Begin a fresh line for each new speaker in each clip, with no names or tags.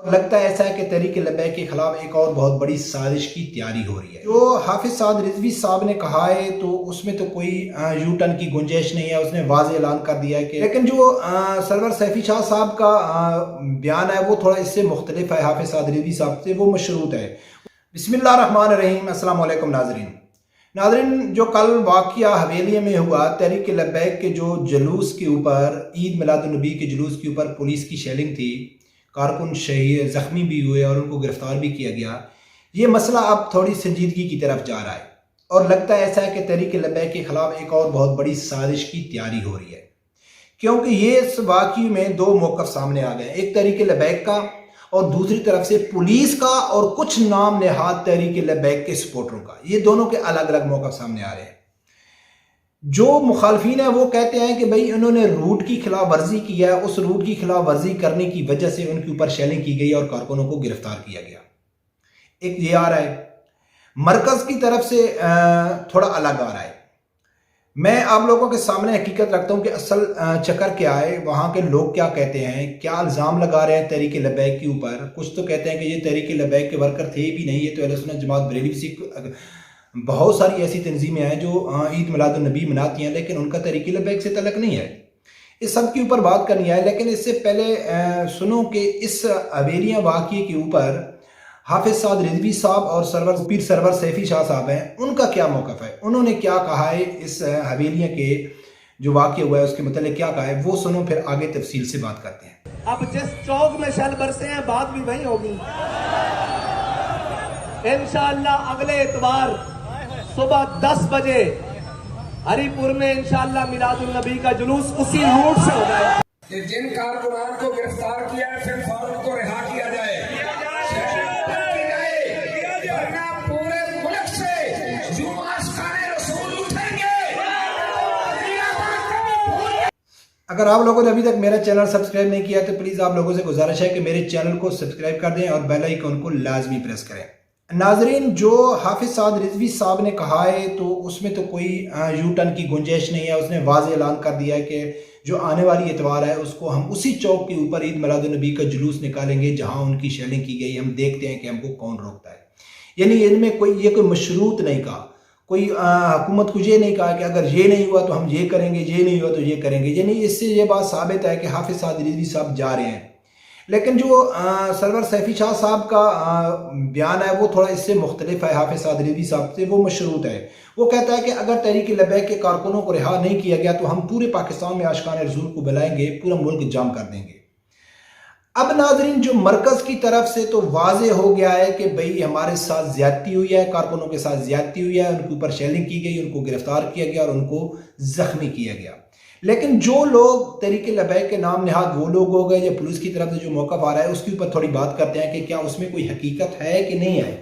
लगता है ऐसा है कि तहरीक लब्बैक के खिलाफ एक और बहुत बड़ी साजिश की तैयारी हो रही है। जो हाफिज साद रिजवी साहब ने कहा है तो उसमें तो कोई यू टर्न की गुंजाइश नहीं है, उसने वाज़ेह ऐलान कर दिया है कि लेकिन जो सरवर सैफी शाह साहब का बयान है वो थोड़ा इससे मुख्तलिफ है, हाफिज साद रिजवी साहब से वो मशरूत है। बिस्मिल्लाहिर्रहमानिर्रहीम, अस्सलाम वालेकुम नाज़रीन, जो कल वाक़या हवेली में हुआ, तहरीक लब्बैक के जो जुलूस के ऊपर, ईद मिलादुन्नबी के जुलूस के ऊपर पुलिस की शेलिंग थी, कारकुन शहीद ज़ख्मी भी हुए और उनको गिरफ्तार भी किया गया। ये मसला अब थोड़ी संजीदगी की तरफ जा रहा है और लगता है ऐसा है कि तहरीक लब्बैक के खिलाफ एक और बहुत बड़ी साजिश की तैयारी हो रही है, क्योंकि ये इस वाक़ये में दो मौक़िफ़ सामने आ गए, एक तहरीक लब्बैक का और दूसरी तरफ से पुलिस का और कुछ नाम नेहाद तहरीक लब्बैक के सपोर्टरों का। ये दोनों के अलग अलग मौक़िफ़ सामने आ रहे हैं। जो मुखालफिन है वो कहते हैं कि भाई इन्होंने रूट की खिलाफ वर्जी की है, उस रूट की खिलाफ वर्जी करने की वजह से उनके ऊपर शेलिंग की गई और कारकुनों को गिरफ्तार किया गया। एक ये आ रहा है, मरकज की तरफ से थोड़ा अलग आ रहा है। मैं आप लोगों के सामने हकीकत रखता हूं कि असल चक्कर क्या है, वहां के लोग क्या कहते हैं, क्या इल्ज़ाम लगा रहे हैं तहरीक लब्बैक के ऊपर। कुछ तो कहते हैं कि ये तहरीक लब्बैक के वर्कर थे भी नहीं, ये तो अहले सुन्नत जमात बरेलवी से बहुत सारी ऐसी तंजीमें हैं जो ईद मिलादुन्नबी मनाती हैं लेकिन उनका तहरीक लब्बैक से तलक नहीं है। इस सब के ऊपर बात करनी है, लेकिन इससे पहले सुनो कि इस हवेलियाँ वाक़ये के ऊपर हाफिज साद रिजवी साहब और पीर सरवर सैफी शाह साहब हैं, उनका क्या मौक़िफ़ है, उन्होंने क्या कहा है इस हवेलियाँ के जो वाक़या हुआ है उसके मतलब क्या कहा है, वो सुनो, फिर आगे तफसील से बात करते हैं।
अब जिस चौक में शल बरसे हैं बात भी वही होगी इंशाअल्लाह। अगले इतवार सुबह 10 बजे हरिपुर में इंशाअल्लाह मिलादुन्नबी का जुलूस उसी रूट से होगा।
जिन कारकुनान को गिरफ्तार किया है फिर फौरन को रिहा किया जाए, वरना पूरे मुल्क से जो आस्ताने रसूल उठेंगे।
अगर आप लोगों ने अभी तक मेरा चैनल सब्सक्राइब नहीं किया तो प्लीज़ आप लोगों से गुजारिश है कि मेरे चैनल को सब्सक्राइब कर दें और बेल आइकन को लाजमी प्रेस करें। नाजरीन, जो हाफिज साद रिजवी साहब ने कहा है तो उसमें तो कोई यू टर्न की गुंजाइश नहीं है, उसने वाज़ेह ऐलान कर दिया है कि जो आने वाली इतवार है उसको हम उसी चौक के ऊपर ईद मिलादुन्नबी का जुलूस निकालेंगे जहां उनकी शेलिंग की गई, हम देखते हैं कि हमको कौन रोकता है। यानी इनमें कोई मशरूत नहीं कहा, कोई हुकूमत को ये नहीं कहा कि अगर ये नहीं हुआ तो हम ये करेंगे, ये नहीं हुआ तो ये करेंगे। यानी इससे ये बात साबित है कि हाफिज साद रिजवी साहब जा रहे हैं। लेकिन जो सरवर सैफी शाह साहब का बयान है वो थोड़ा इससे मुख्तलिफ है, हाफिज साद रिजवी साहब से वो मशरूत है। वो कहता है कि अगर तहरीक लब्बैक के कारकुनों को रिहा नहीं किया गया तो हम पूरे पाकिस्तान में आशिकान रसूल को बुलाएंगे, पूरा मुल्क जाम कर देंगे। अब नाजरीन, जो मरकज की तरफ से तो वाज़ेह हो गया है कि भाई हमारे साथ ज्यादती हुई है, कारकुनों के साथ ज्यादती हुई है, उनके ऊपर शेलिंग की गई, उनको गिरफ्तार किया गया और उनको जख्मी किया गया। लेकिन जो लोग तहरीक लब्बैक के नाम नेहाद वो लोग हो गए, या पुलिस की तरफ से जो मौक़िफ़ आ रहा है उसके ऊपर थोड़ी बात करते हैं कि क्या उसमें कोई हकीकत है कि नहीं है,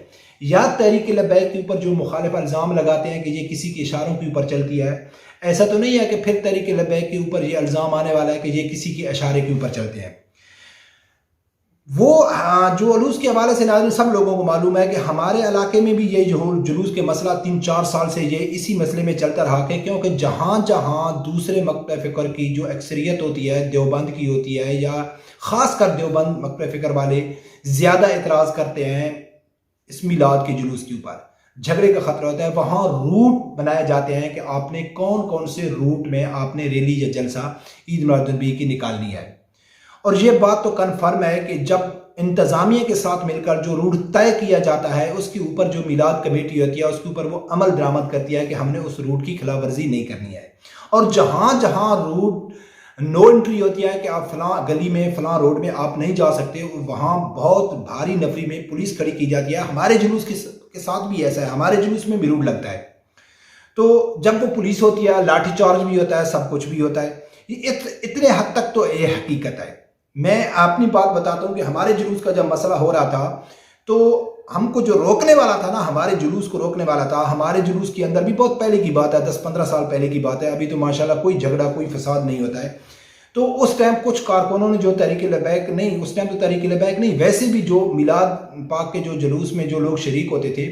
या तहरीक लब्बैक के ऊपर जो मुखालिफ इल्ज़ाम लगाते हैं कि ये किसी के इशारों के ऊपर चलती है। ऐसा तो नहीं है कि फिर तहरीक लब्बैक के ऊपर ये इल्ज़ाम आने वाला है कि ये किसी के इशारे के ऊपर चलते हैं। वो जो जुलूस के हवाले से नाज़रीन सब लोगों को मालूम है कि हमारे इलाके में भी ये जुलूस के मसला 3-4 साल से ये इसी मसले में चलता रहा है, क्योंकि जहाँ जहाँ दूसरे मकतब फ़िक्र की जो अक्सरियत होती है, देवबंद की होती है, या ख़ास कर देवबंद मकतब फ़िक्र वाले ज़्यादा एतराज़ करते हैं इस मिलाद के जुलूस के ऊपर, झगड़े का ख़तरा होता है, वहाँ रूट बनाए जाते हैं कि आपने कौन कौन से रूट में आपने रैली या जलसा ईद मिलादुन्नबी की निकालनी है। और ये बात तो कन्फर्म है कि जब इंतज़ामिया के साथ मिलकर जो रूट तय किया जाता है उसके ऊपर जो मिलाद कमेटी होती है उसके ऊपर वो अमल दरामद करती है कि हमने उस रूट की खिलाफ वर्जी नहीं करनी है। और जहाँ जहाँ रूट नो एंट्री होती है कि आप फलां गली में फलां रोड में आप नहीं जा सकते, वहाँ बहुत भारी नफरी में पुलिस खड़ी की जाती है। हमारे जुलूस के साथ भी ऐसा है, हमारे जुलूस में भी रूट लगता है तो जब वो पुलिस होती है लाठी चार्ज भी होता है, सब कुछ भी होता है। इतने हद तक तो ये हकीकत है। मैं अपनी बात बताता हूँ कि हमारे जुलूस का जब मसला हो रहा था तो हमको जो रोकने वाला था ना, हमारे जुलूस को रोकने वाला था, हमारे जुलूस के अंदर भी बहुत पहले की बात है, 10-15 साल पहले की बात है, अभी तो माशाल्लाह कोई झगड़ा कोई फसाद नहीं होता है। तो उस टाइम कुछ कारकुनों ने जो तहरीक लब्बैक नहीं, उस टाइम तो तहरीक लब्बैक नहीं, वैसे भी जो मिलाद पाक के जो जुलूस में जो लोग शरीक होते थे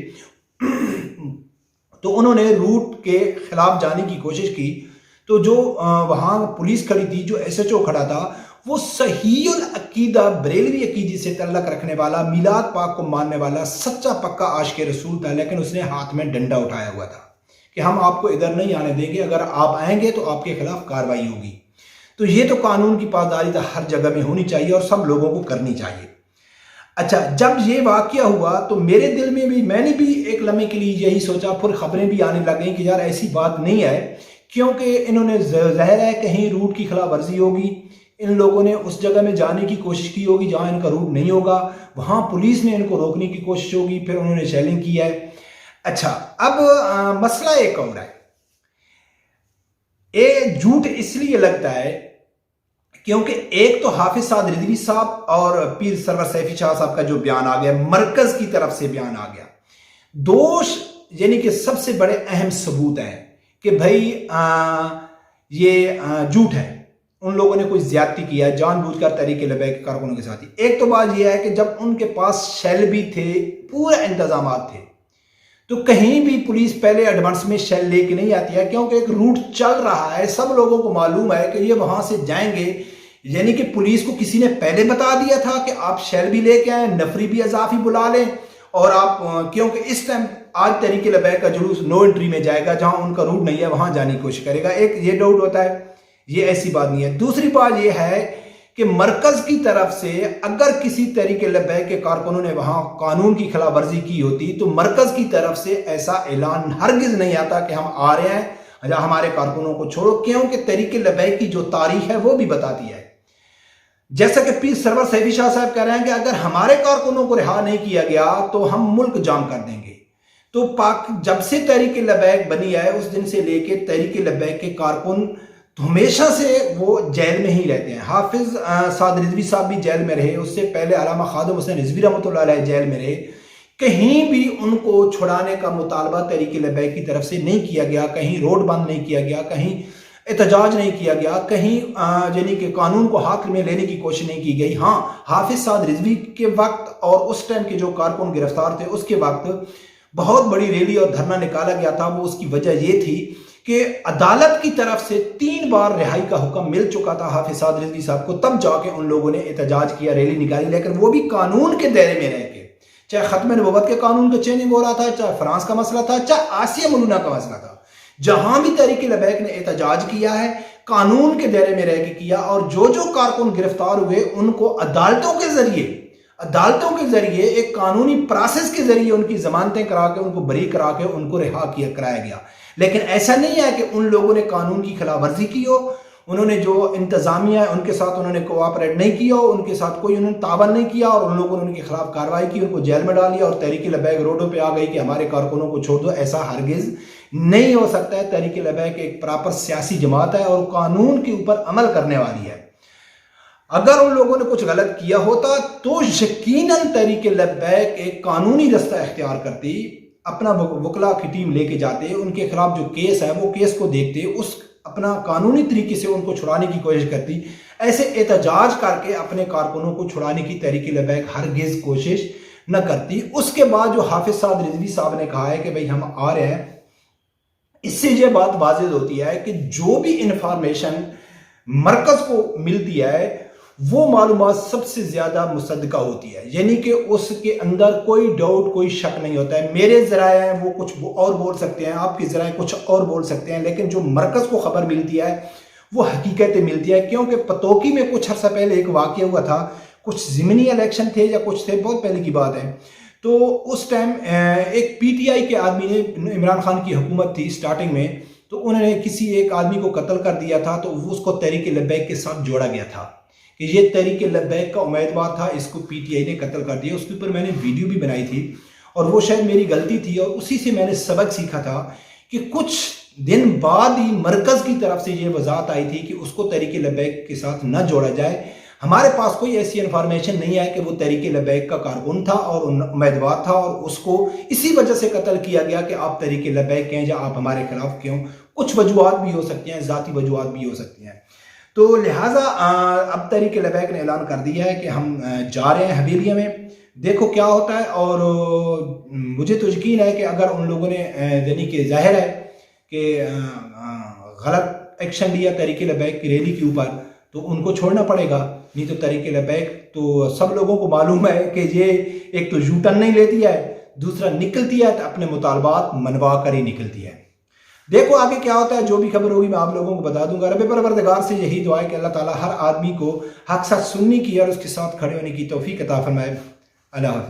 तो उन्होंने रूट के खिलाफ जाने की कोशिश की। तो जो वहाँ पुलिस खड़ी थी, जो SHO खड़ा था, वो सहीउल अकीदा बरेलवी अकीदे से तल्लक रखने वाला, मिलाद पाक को मानने वाला सच्चा पक्का आशिक रसूल था, लेकिन उसने हाथ में डंडा उठाया हुआ था कि हम आपको इधर नहीं आने देंगे, अगर आप आएंगे तो आपके खिलाफ कार्रवाई होगी। तो ये तो कानून की पासदारी तो हर जगह में होनी चाहिए और सब लोगों को करनी चाहिए। अच्छा, जब ये वाकया हुआ तो मेरे दिल में भी, मैंने भी एक लम्हे के लिए यही सोचा, फिर खबरें भी आने लग गई कि यार ऐसी बात नहीं है, क्योंकि इन्होंने ज़ाहिर है कहीं रूट की खिलाफ वर्जी होगी, इन लोगों ने उस जगह में जाने की कोशिश की होगी जहां इनका रूट नहीं होगा, वहां पुलिस ने इनको रोकने की कोशिश होगी, फिर उन्होंने शेलिंग किया है। अच्छा, अब मसला एक और है, ये झूठ इसलिए लगता है क्योंकि एक तो हाफिज साद रिजवी साहब और पीर सरवर सैफी शाह साहब का जो बयान आ गया, मरकज की तरफ से बयान आ गया, दोष यानी कि सबसे बड़े अहम सबूत हैं कि भाई ये झूठ है, उन लोगों ने कोई ज्यादती किया है जानबूझकर तरीके लबैक के कारकुनों के साथ ही। एक तो बात यह है कि जब उनके पास शेल भी थे, पूरे इंतजाम थे, तो कहीं भी पुलिस पहले एडवांस में शेल लेके नहीं आती है, क्योंकि एक रूट चल रहा है, सब लोगों को मालूम है कि ये वहां से जाएंगे, यानी कि पुलिस को किसी ने पहले बता दिया था कि आप शेल भी लेके आए, नफरी भी अजाफी बुला लें, और आप क्योंकि इस टाइम आज तरीके लबैक का जुलूस नो एंट्री में जाएगा, जहां उनका रूट नहीं है वहां जाने की कोशिश करेगा। एक ये डाउट होता है, ये ऐसी बात नहीं है। दूसरी बात ये है कि मरकज की तरफ से अगर किसी तरीके लबैक के कारकुनों ने वहां कानून की खिलाफ वर्जी की होती तो मरकज की तरफ से ऐसा ऐलान हरगिज नहीं आता कि हम आ रहे हैं, हमारे कारकुनों को छोड़ो, क्योंकि तरीके लबैक की जो तारीख है वो भी बताती है। जैसा कि पीर सरवर सैफी शाह साहब कह रहे हैं कि अगर हमारे कारकुनों को रिहा नहीं किया गया तो हम मुल्क जाम कर देंगे। तो पाक जब से तहरीक लबैक बनी है उस दिन से लेके तहरीक लबैक के कारकुन तो हमेशा से वो जेल में ही रहते हैं। हाफिज साद रिजवी साहब भी जेल में रहे, उससे पहले अल्लामा खादिम हुसैन रिजवी रहमतुल्लाह अलैह जेल में रहे। कहीं भी उनको छुड़ाने का मुतालबा तहरीक लबैक की तरफ से नहीं किया गया, कहीं रोड बंद नहीं किया गया, कहीं एहतजाज नहीं किया गया, कहीं यानी कि कानून को हाथ में लेने की कोशिश नहीं की गई। हाँ, हाफिज साद रिजवी के वक्त और उस टाइम के जो कारकुन गिरफ्तार थे उसके वक्त बहुत बड़ी रैली और धरना निकाला गया था। वो उसकी वजह ये थी कि अदालत की तरफ से 3 बार रिहाई का हुक्म मिल चुका था हाफिज साद रिजवी साहब को, तब जाके उन लोगों ने एहतजाज किया, रैली निकाली, लेकिन वो भी कानून के दायरे में रह के, चाहे खत्म नबुव्वत के कानून का चेंजिंग हो रहा था, चाहे फ्रांस का मसला था, चाहे आसिया मलूना का मसला था, जहां भी तहरीक लबैक ने एहतजाज किया है कानून के दायरे में रह के किया। और जो जो कारकुन गिरफ्तार हुए उनको अदालतों के जरिए एक कानूनी प्रोसेस के जरिए उनकी जमानतें करा के, उनको बरी करा के उनको रिहा कराया गया। लेकिन ऐसा नहीं है कि उन लोगों ने कानून की खिलाफवर्जी की हो, उन्होंने जो इंतजामिया है उनके साथ उन्होंने कोऑपरेट नहीं किया हो, उनके साथ कोई उन्होंने तावन नहीं किया और उन लोगों ने उनके खिलाफ कार्रवाई की, उनको जेल में डाल दिया और तहरीक लबैक रोडों पे आ गई कि हमारे कारकुनों को छोड़ दो। ऐसा हरगिज नहीं हो सकता है। तहरीक लबैक एक प्रॉपर सियासी जमात है और कानून के ऊपर अमल करने वाली है। अगर उन लोगों ने कुछ गलत किया होता तो यकीनन तहरीक लबैक एक कानूनी रास्ता इख्तियार करती, अपना वकला की टीम लेके जाते, उनके खिलाफ जो केस है वो केस को देखते, उस अपना कानूनी तरीके से उनको छुड़ाने की कोशिश करती। ऐसे एहतजाज करके अपने कारकुनों को छुड़ाने की तहरीक लबैक हरगिज कोशिश न करती। उसके बाद जो हाफिज साद रिजवी साहब ने कहा है कि भाई हम आ रहे हैं, इससे ये बात वाज़ेह होती है कि जो भी इंफॉर्मेशन मरकज को मिलती है वो मालूमात सबसे ज्यादा मुसद्दका होती है, यानी कि उसके अंदर कोई डाउट कोई शक नहीं होता है। मेरे ज़राए हैं वो कुछ और बोल सकते हैं, आपके ज़राए कुछ और बोल सकते हैं, लेकिन जो मरकज को खबर मिलती है वो हकीकतें मिलती है। क्योंकि पतोकी में कुछ अर्सा पहले एक वाक़या हुआ था, कुछ ज़िमनी इलेक्शन थे या कुछ थे, बहुत पहले की बात है। तो उस टाइम एक PTI के आदमी ने, इमरान खान की हुकूमत थी स्टार्टिंग में, तो उन्होंने किसी एक आदमी को कत्ल कर दिया था, तो उसको तहरीक लबैक के साथ जोड़ा गया था कि ये तहरीक लबैक का उम्मीदवार था, इसको PTI ने कत्ल कर दिया। उसके ऊपर मैंने वीडियो भी बनाई थी और वो शायद मेरी गलती थी और उसी से मैंने सबक सीखा था कि कुछ दिन बाद ही मरकज़ की तरफ से ये वजाहत आई थी कि उसको तहरीक लबैक के साथ न जोड़ा जाए। हमारे पास कोई ऐसी इन्फॉर्मेशन नहीं है कि वो तहरीक लबैक का कारकुन था और उम्मीदवार था और उसको इसी वजह से कत्ल किया गया कि आप तहरीक लबैक के हैं या आप हमारे खिलाफ क्यों। कुछ वजूहात भी हो सकती हैं, ज़ाती वजूहात भी हो सकती हैं। तो लिहाजा अब तहरीक लबैक ने ऐलान कर दिया है कि हम जा रहे हैं हवेलिया में, देखो क्या होता है। और मुझे तो यकीन है कि अगर उन लोगों ने यानी कि जाहिर है कि गलत एक्शन लिया तहरीक लबैक की रैली के ऊपर तो उनको छोड़ना पड़ेगा। नहीं तो तरीके लबैक। तो सब लोगों को मालूम है कि ये एक तो यू टर्न नहीं लेती है, दूसरा निकलती है तो अपने मुतालबात मनवा कर ही निकलती है। देखो आगे क्या होता है, जो भी खबर होगी मैं आप लोगों को बता दूंगा। रब परवरदिगार से यही दुआ है कि अल्लाह ताला हर आदमी को हक सच सुनने की और उसके साथ खड़े होने की तौफीक अता फरमाए। अल्लाह हाफिज़।